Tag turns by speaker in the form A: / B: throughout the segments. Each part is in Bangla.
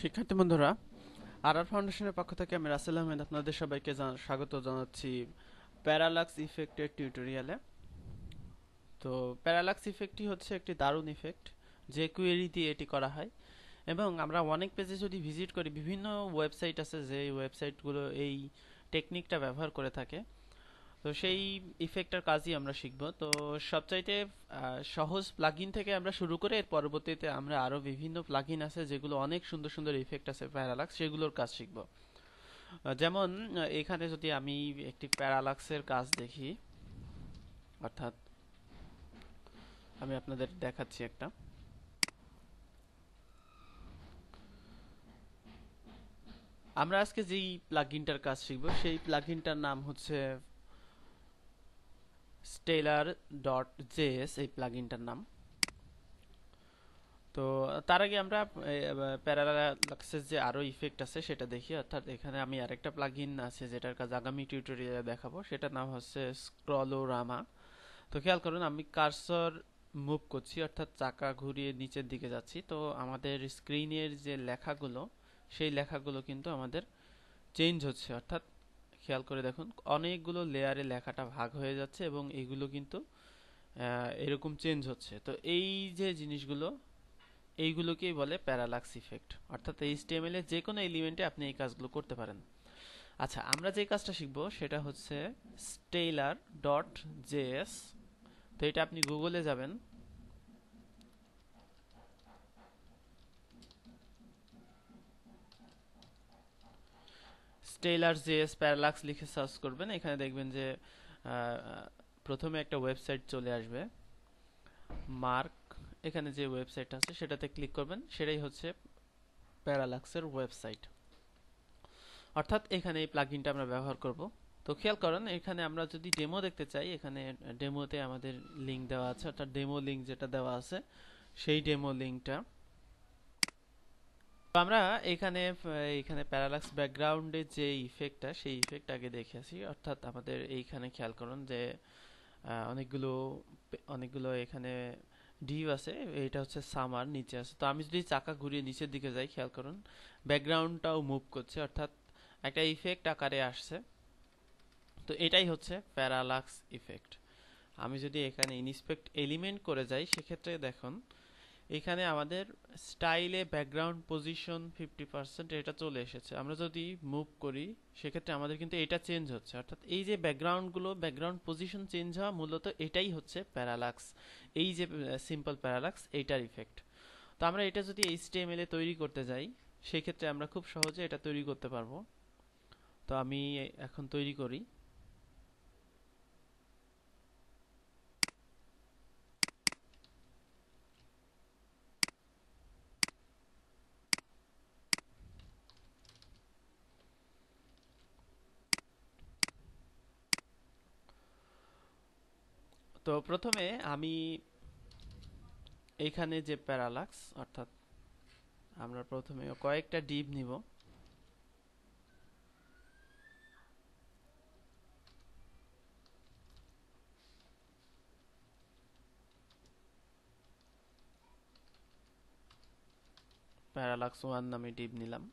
A: শিক্ষার্থী বন্ধুরা, আর ফাউন্ডেশনের পক্ষ থেকে আমি রাসেল আহমেদ আপনাদের সবাইকে স্বাগত জানাচ্ছি প্যারালাক্স ইফেক্টের টিউটোরিয়ালে। তো প্যারালাক্স ইফেক্টটি হচ্ছে একটি দারুণ ইফেক্ট, যে কোয়েরি দিয়ে এটি করা হয়। এবং আমরা অনেক পেজে যদি ভিজিট করি, বিভিন্ন ওয়েবসাইট আছে যে ওয়েবসাইটগুলো এই টেকনিকটা ব্যবহার করে থাকে। তো সেই ইফেক্টটার কাজই আমরা শিখব। তো সবচাইতে সহজ প্লাগইন থেকে আমরা শুরু করে এর পরবর্তীতে আমরা আরো বিভিন্ন প্লাগইন আছে যেগুলো অনেক সুন্দর সুন্দর ইফেক্ট আছে প্যারালাক্স, সেগুলোর কাজ শিখব। যেমন এখানে যদি আমি একটি প্যারালাক্সের কাজ দেখি, অর্থাৎ আমি আপনাদের দেখাচ্ছি একটা। আমরা আজকে যেই প্লাগইনটার কাজ শিখব সেই প্লাগইনটার নাম হচ্ছে স্টেলার ডট জেএস, এই প্লাগইনটার নাম। তো তার আগে আমরা প্যারালাক্সের যে আরো ইফেক্ট আছে সেটা দেখি। অর্থাৎ এখানে আমি আরেকটা প্লাগইন আছে যেটার কাজ আগামী টিউটোরিয়ালে দেখাবো, সেটার নাম হচ্ছে স্ক্রলোরামা। তো খেয়াল করুন, আমি কার্সর মুভ করছি, অর্থাৎ চাকা ঘুরিয়ে নিচের দিকে যাচ্ছি। তো আমাদের স্ক্রিনের যে লেখাগুলো, সেই লেখাগুলো কিন্তু আমাদের চেঞ্জ হচ্ছে। অর্থাৎ খেয়াল করে দেখুন, অনেকগুলো লেয়ারে লেখাটা ভাগ হয়ে যাচ্ছে এবং এইগুলো কিন্তু এরকম চেঞ্জ হচ্ছে। তো এই যে জিনিসগুলো, এইগুলোকেই বলে প্যারালাক্স ইফেক্ট। অর্থাৎ এইচটিএমএল এর যে কোনো এলিমেন্টে আপনি এই কাজগুলো করতে পারেন। আচ্ছা, আমরা যে কাজটা শিখব সেটা হচ্ছে স্টেলার ডট জেএস। তো এটা আপনি গুগলে যাবেন, স্টেলার জেএস প্যারালাক্স লিখে সার্চ করবেন। এখানে দেখবেন যে প্রথমে একটা ওয়েবসাইট চলে আসবে, মার্ক। এখানে যে ওয়েবসাইট আছে সেটাতে ক্লিক করবেন, সেটাই হচ্ছে প্যারালাক্সের ওয়েবসাইট। অর্থাৎ এখানে এই প্লাগইনটা আমরা ব্যবহার করব। তো খেয়াল করেন, এখানে আমরা যদি ডেমো দেখতে চাই, এখানে ডেমোতে আমাদের লিঙ্ক দেওয়া আছে, অর্থাৎ ডেমো লিঙ্ক যেটা দেওয়া আছে সেই ডেমো লিঙ্কটা। তো আমরা এখানে এখানে প্যারালাক্স ব্যাকগ্রাউন্ডে যে ইফেক্টটা, সেই ইফেক্ট আগে দেখে আসি। অর্থাৎ আমাদের এইখানে খেয়াল করুন যে অনেকগুলো অনেকগুলো এখানে ডিভ আছে। এটা হচ্ছে সামার, নিচে আছে। তো আমি যদি চাকা ঘুরিয়ে নিচের দিকে যাই, খেয়াল করুন ব্যাকগ্রাউন্ডটাও মুভ করছে, অর্থাৎ একটা ইফেক্ট আকারে আসছে। তো এটাই হচ্ছে প্যারালাক্স ইফেক্ট। আমি যদি এখানে ইনস্পেক্ট এলিমেন্ট করে যাই, সেক্ষেত্রে দেখুন এখানে আমাদের স্টাইলে ব্যাকগ্রাউন্ড পজিশন 50% এটা চলে এসেছে। আমরা যদি মুভ করি সেক্ষেত্রে আমাদের কিন্তু এটা চেঞ্জ হচ্ছে। অর্থাৎ এই যে ব্যাকগ্রাউন্ডগুলো, ব্যাকগ্রাউন্ড পজিশন চেঞ্জ হওয়া, মূলত এটাই হচ্ছে প্যারালাক্স। এই যে সিম্পল প্যারালাক্স, এইটার ইফেক্ট। তো আমরা এটা যদি এইচটিএমএল এ তৈরি করতে যাই, সেই ক্ষেত্রে আমরা খুব সহজে এটা তৈরি করতে পারবো। তো আমি এখন তৈরি করি। তো প্রথমে আমি এইখানে যে প্যারালাক্স, অর্থাৎ আমরা প্রথমে কয়েকটা ডিভ নিব। প্যারালাক্স 1 নামে ডিভ নিলাম।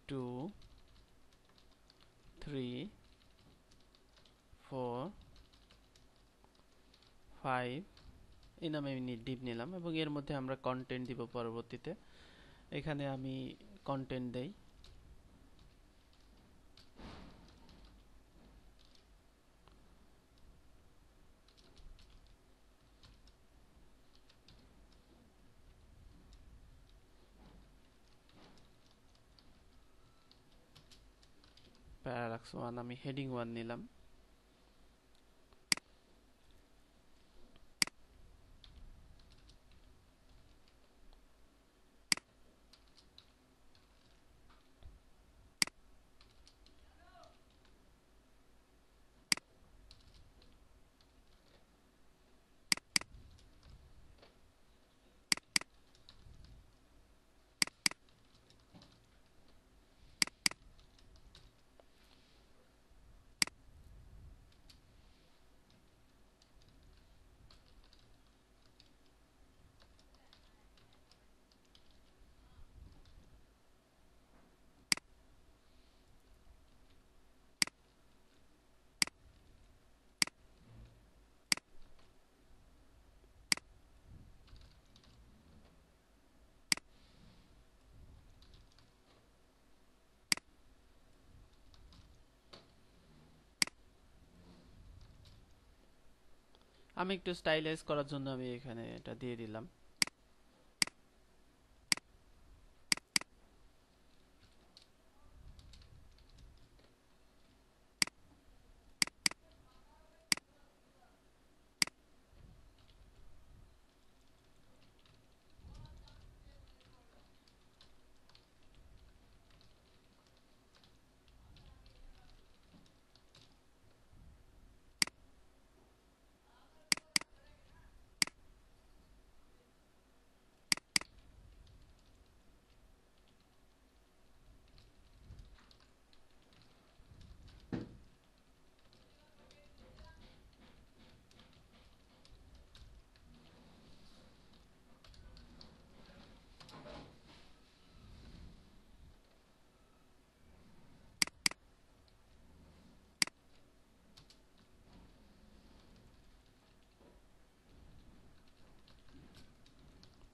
A: 2, 3, 4, 5 এই নামে আমি ডিভ নিলাম এবং এর মধ্যে আমরা কন্টেন্ট দিব পরবর্তীতে। এখানে আমি কন্টেন্ট দেই। প্যারালাক্স 1 আমি হেডিং 1 নিলাম। আমি একটু স্টাইলাইজ করার জন্য আমি এখানে এটা দিয়ে দিলাম।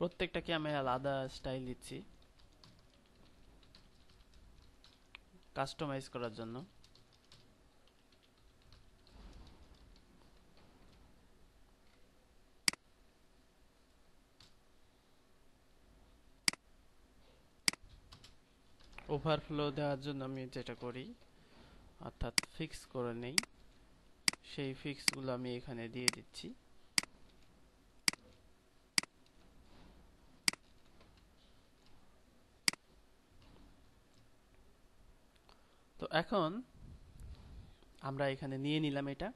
A: প্রত্যেকটাকে আমি আলাদা স্টাইল দিচ্ছি কাস্টমাইজ করার জন্য। ওভারফ্লো দেওয়ার জন্য আমি যেটা করি অর্থাৎ ফিক্স করে নেই, সেই ফিক্সগুলো আমি এখানে দিয়ে দিচ্ছি। তো এখন আমরা এখানে নিয়ে নিলাম এটা।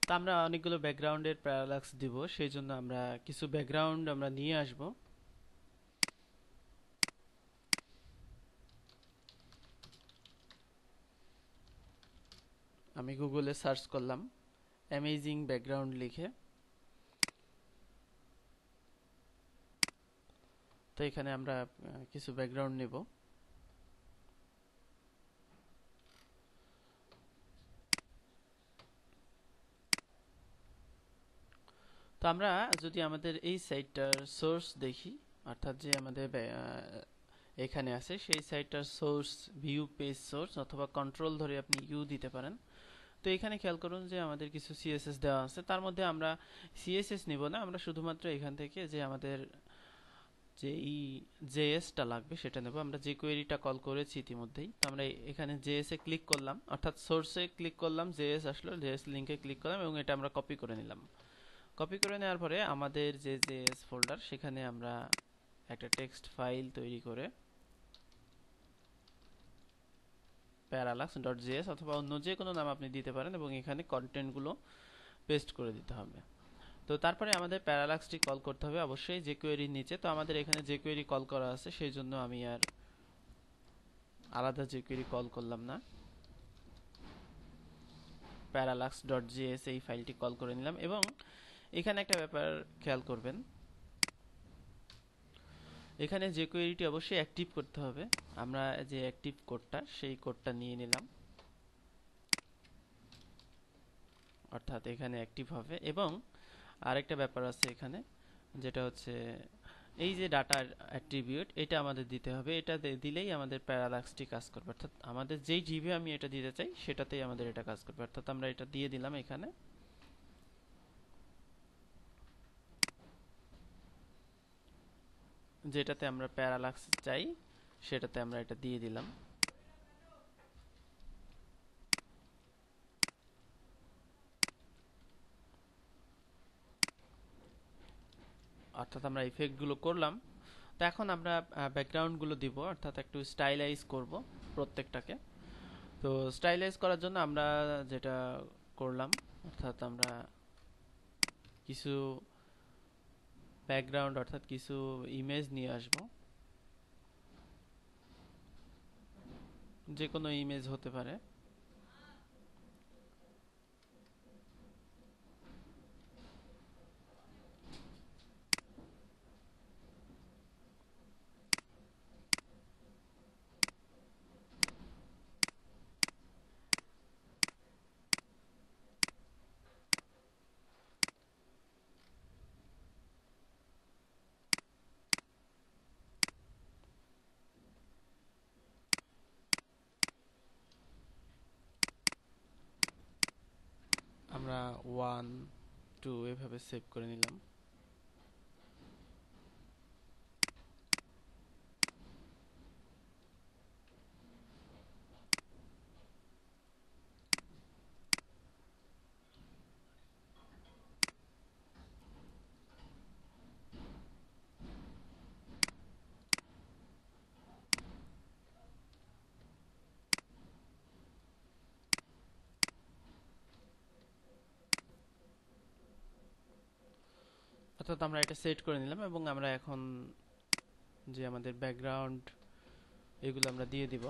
A: তো আমরা অনেকগুলো ব্যাকগ্রাউন্ডের প্যারালাক্স দিব, সেই জন্য আমরা কিছু ব্যাকগ্রাউন্ড আমরা নিয়ে আসব। আমি গুগলে সার্চ করলাম অ্যামেজিং ব্যাকগ্রাউন্ড লিখে। তো এখানে আমরা কিছু ব্যাকগ্রাউন্ড নেব। তো আমরা যদি আমাদের এই সাইটটার সোর্স দেখি, অর্থাৎ যে আমাদের এখানে আছে সেই সাইটটার সোর্স ভিউ পেজ সোর্স অথবা কন্ট্রোল ধরে আপনি ইউ দিতে পারেন। তো এখানে খেয়াল করুন যে আমাদের কিছু সিএসএস দেওয়া আছে, তার মধ্যে আমরা সিএসএস নিব না, আমরা শুধুমাত্র এখান থেকে যে আমাদের যে জেএসটা লাগবে সেটা নেব। আমরা যে কোয়েরিটা কল করেছি ইতিমধ্যেই, তো আমরা এখানে জেএস এ ক্লিক করলাম, অর্থাৎ সোর্সে ক্লিক করলাম, জেএস আসলো, জেএস লিঙ্কে ক্লিক করলাম এবং এটা আমরা কপি করে নিলাম। কপি করে নেওয়ার পরে আমাদের যে জেএস ফোল্ডার সেখানে আমরা একটা টেক্সট ফাইল তৈরি করে parallax.js অথবা অন্য যে কোনো নাম আপনি দিতে পারেন এবং এখানে কন্টেন্টগুলো পেস্ট করে দিতে হবে। তো তারপরে আমাদের প্যারালাক্সটি কল করতে হবে অবশ্যই jQuery-র নিচে। তো আমাদের এখানে jQuery কল করা আছে, সেই জন্য আমি আর আলাদা jQuery কল করলাম না, parallax.js এই ফাইলটি কল করে নিলাম। এবং এখানে একটা ব্যাপার খেয়াল করবেন, এখানে jQuery-টি অবশ্যই অ্যাক্টিভ করতে হবে। আমরা যে অ্যাক্টিভ কোডটা সেই কোডটা নিয়ে নিলাম, অর্থাৎ এখানে অ্যাক্টিভ হবে। এবং আরেকটা ব্যাপার আছে এখানে, যেটা হচ্ছে এই যে ডাটা অ্যাট্রিবিউট, এটা আমাদের দিতে হবে। এটা দিলেই আমাদের প্যারালাক্সটি কাজ করবে, অর্থাৎ আমাদের যেই জিভে আমি এটা দিতে চাই সেটাতেই আমাদের এটা কাজ করবে। অর্থাৎ আমরা এটা দিয়ে দিলাম এখানে। যেটাতে আমরা প্যারালাক্স চাই সেটাতে আমরা এটা দিয়ে দিলাম। অর্থাৎ আমরা ইফেক্টগুলো করলাম। তো এখন আমরা ব্যাকগ্রাউন্ডগুলো দিব, অর্থাৎ একটু স্টাইলাইজ করব প্রত্যেকটাকে। তো স্টাইলাইজ করার জন্য আমরা যেটা করলাম, অর্থাৎ আমরা কিছু ব্যাকগ্রাউন্ড অর্থাৎ কিছু ইমেজ নিয়ে আসব, যে কোনো ইমেজ হতে পারে। আমরা 1 একটু এভাবে সেভ করে নিলাম। অর্থাৎ আমরা এটা সেট করে নিলাম এবং আমরা এখন যে আমাদের ব্যাকগ্রাউন্ড এগুলো আমরা দিয়ে দিব।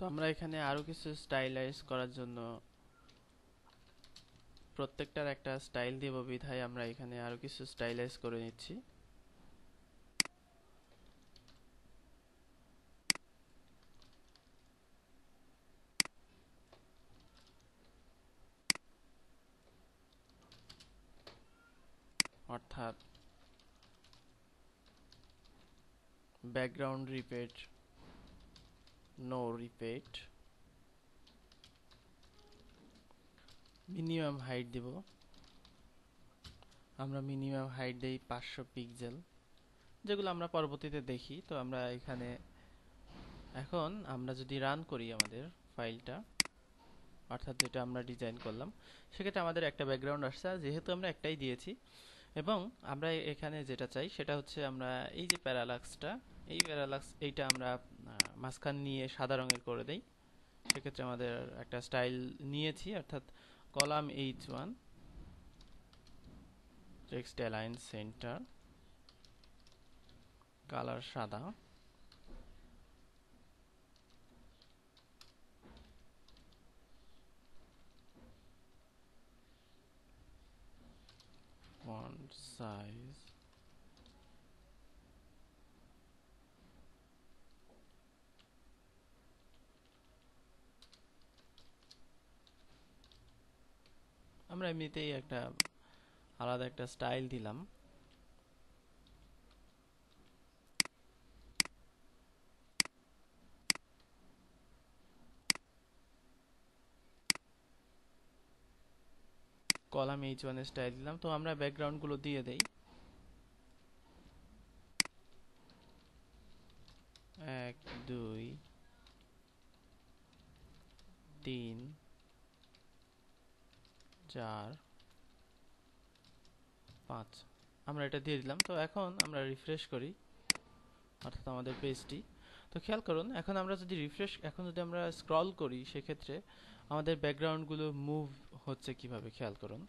A: তো আমরা এখানে আরো কিছু স্টাইলাইজ করার জন্য প্রত্যেকটার একটা স্টাইল দিব বিধায় আমরা এখানে আরো কিছু স্টাইলাইজ করে নিচ্ছি। অর্থাৎ background repeat, no repeat, minimum height দিব। আমরা মিনিমাম হাইট দেই 500 পিক্সেল, যেগুলো আমরা পরবর্তীতে দেখি। তো আমরা এখানে এখন আমরা যদি রান করি আমাদের ফাইলটা, অর্থাৎ যেটা আমরা ডিজাইন করলাম, সেক্ষেত্রে আমাদের একটা ব্যাকগ্রাউন্ড আসছে। আর যেহেতু আমরা একটাই দিয়েছি এবং আমরা এখানে যেটা চাই সেটা হচ্ছে আমরা এই যে প্যারালাক্সটা, এই প্যারালাক্স এইটা আমরা মাঝখান নিয়ে সাদা রঙের করে দেই। সেক্ষেত্রে আমাদের একটা স্টাইল নিয়েছি, অর্থাৎ column H1 text align centre, colour সাদা, ফন্ট সাইজ আমরা এমনিতেই একটা আলাদা একটা স্টাইল দিলাম। কলাম H1 এর স্টাইল দিলাম। তো আমরা ব্যাকগ্রাউন্ড গুলো দিয়ে দেই। 1 2 3 4 5 আমরা এটা দিয়ে দিলাম। তো এখন আমরা রিফ্রেশ করি, অর্থাৎ আমাদের পেজটি। তো খেয়াল করুন, এখন আমরা যদি এখন যদি আমরা স্ক্রল করি, সেক্ষেত্রে আমাদের ব্যাকগ্রাউন্ডগুলো মুভ হচ্ছে কিভাবে খেয়াল করুন।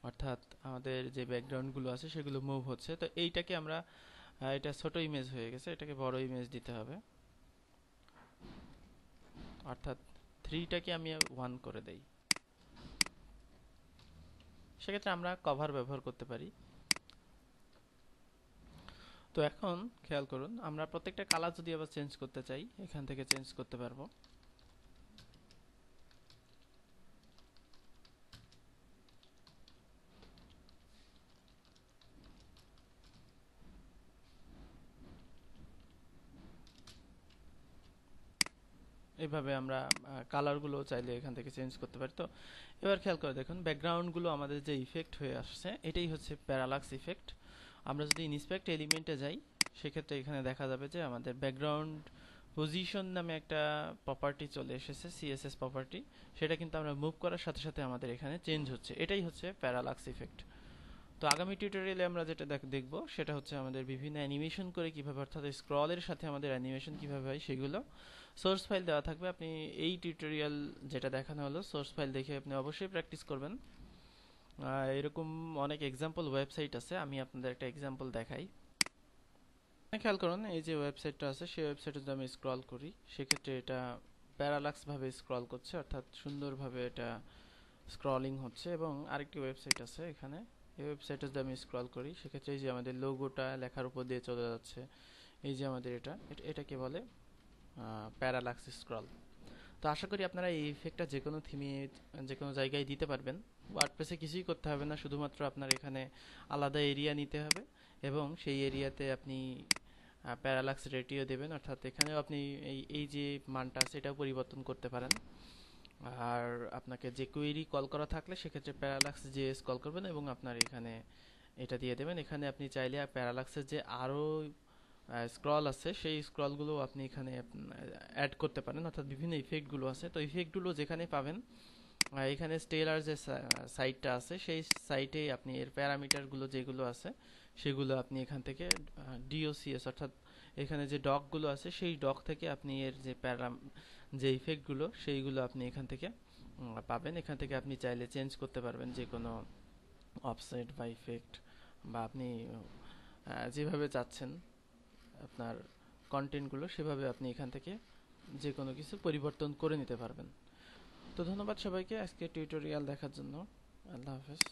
A: অর্থাৎ আমাদের যে ব্যাকগ্রাউন্ডগুলো আছে সেগুলো মুভ হচ্ছে। তো এইটাকে আমরা এটা ছোট ইমেজ হয়ে গেছে, এটাকে বড় ইমেজ দিতে হবে। অর্থাৎ 3টাকে আমি 1 করে দেই। সেক্ষেত্রে আমরা কভার ব্যবহার করতে পারি। তো এখন খেয়াল করুন, আমরা প্রত্যেকটা কালার যদি আবার চেঞ্জ করতে চাই, এখান থেকে চেঞ্জ করতে পারবো। এইভাবে আমরা কালারগুলো চাইলে এখান থেকে চেঞ্জ করতে পারি। তো এবার খেয়াল করে দেখুন, ব্যাকগ্রাউন্ডগুলো আমাদের যে ইফেক্ট হয়ে আসছে, এটাই হচ্ছে প্যারালাক্স ইফেক্ট। আমরা যদি ইন্সপেক্ট এলিমেন্টে যাই, সেক্ষেত্রে এখানে দেখা যাবে যে আমাদের ব্যাকগ্রাউন্ড পজিশন নামে একটা প্রপার্টি চলে এসেছে, সিএসএস প্রপার্টি। সেটা কিন্তু আমরা মুভ করার সাথে সাথে আমাদের এখানে চেঞ্জ হচ্ছে। এটাই হচ্ছে প্যারালাক্স ইফেক্ট। তো আগামী টিউটোরিয়ালে আমরা যেটা দেখব সেটা হচ্ছে আমাদের বিভিন্ন অ্যানিমেশন করে কিভাবে, অর্থাৎ স্ক্রলের সাথে আমাদের অ্যানিমেশন কিভাবে হয় সেগুলো। সোর্স ফাইল দেওয়া থাকবে, আপনি এই টিউটোরিয়াল যেটা দেখানো হলো সোর্স ফাইল দেখে আপনি অবশ্যই প্র্যাকটিস করবেন। এরকম অনেক এক্সাম্পল ওয়েবসাইট আছে, আমি আপনাদের একটা এক্সাম্পল দেখাই। খেয়াল করুন, এই যে ওয়েবসাইটটা আছে সেই ওয়েবসাইটে যদি আমি স্ক্রল করি, সেক্ষেত্রে এটা প্যারালাক্স ভাবে স্ক্রল করছে, অর্থাৎ সুন্দরভাবে এটা স্ক্রলিং হচ্ছে। এবং আরেকটি ওয়েবসাইট আছে এখানে, এই ওয়েবসাইটে যদি আমি স্ক্রল করি সেক্ষেত্রে এই যে আমাদের লোগোটা লেখার উপর দিয়ে চলে যাচ্ছে। এই যে আমাদের এটাকে বলে প্যারালাক্স স্ক্রল। তো আশা করি আপনারা এই ইফেক্টটা যে কোনো থিমে যে কোনো জায়গায় দিতে পারবেন। ওয়ার্ডপ্রেসে কিছুই করতে হবে না, শুধুমাত্র আপনার এখানে আলাদা এরিয়া নিতে হবে এবং সেই এরিয়াতে আপনি প্যারালাক্স রেটিও দেবেন, অর্থাৎ এখানেও আপনি এই যে মানটা আছে এটাও পরিবর্তন করতে পারেন। আর আপনাকে যে কোয়েরি কল করা থাকলে সেক্ষেত্রে প্যারালাক্স জেএস কল করবেন এবং আপনার এখানে এটা দিয়ে দেবেন। এখানে আপনি চাইলে প্যারালাক্সের যে আরও স্ক্রল আছে সেই স্ক্রলগুলো আপনি এখানে অ্যাড করতে পারেন, অর্থাৎ বিভিন্ন ইফেক্টগুলো আছে। তো ইফেক্টগুলো যেখানে পাবেন এখানে স্টেলার যে সাইটটা আছে সেই সাইটে আপনি এর প্যারামিটারগুলো যেগুলো আছে সেগুলো আপনি এখান থেকে ডিওসিএস অর্থাৎ এখানে যে ডকগুলো আছে সেই ডক থেকে আপনি এর যে যে ইফেক্টগুলো সেইগুলো আপনি এখান থেকে পাবেন। এখান থেকে আপনি চাইলে চেঞ্জ করতে পারবেন যে কোনো অফসেট বা ইফেক্ট, বা আপনি যেভাবে চাচ্ছেন আপনার কন্টেন্টগুলো সেভাবে আপনি এখান থেকে যে কোনো কিছু পরিবর্তন করে নিতে পারবেন। তো ধন্যবাদ সবাইকে আজকে টিউটোরিয়াল দেখার জন্য। আল্লাহ হাফেজ।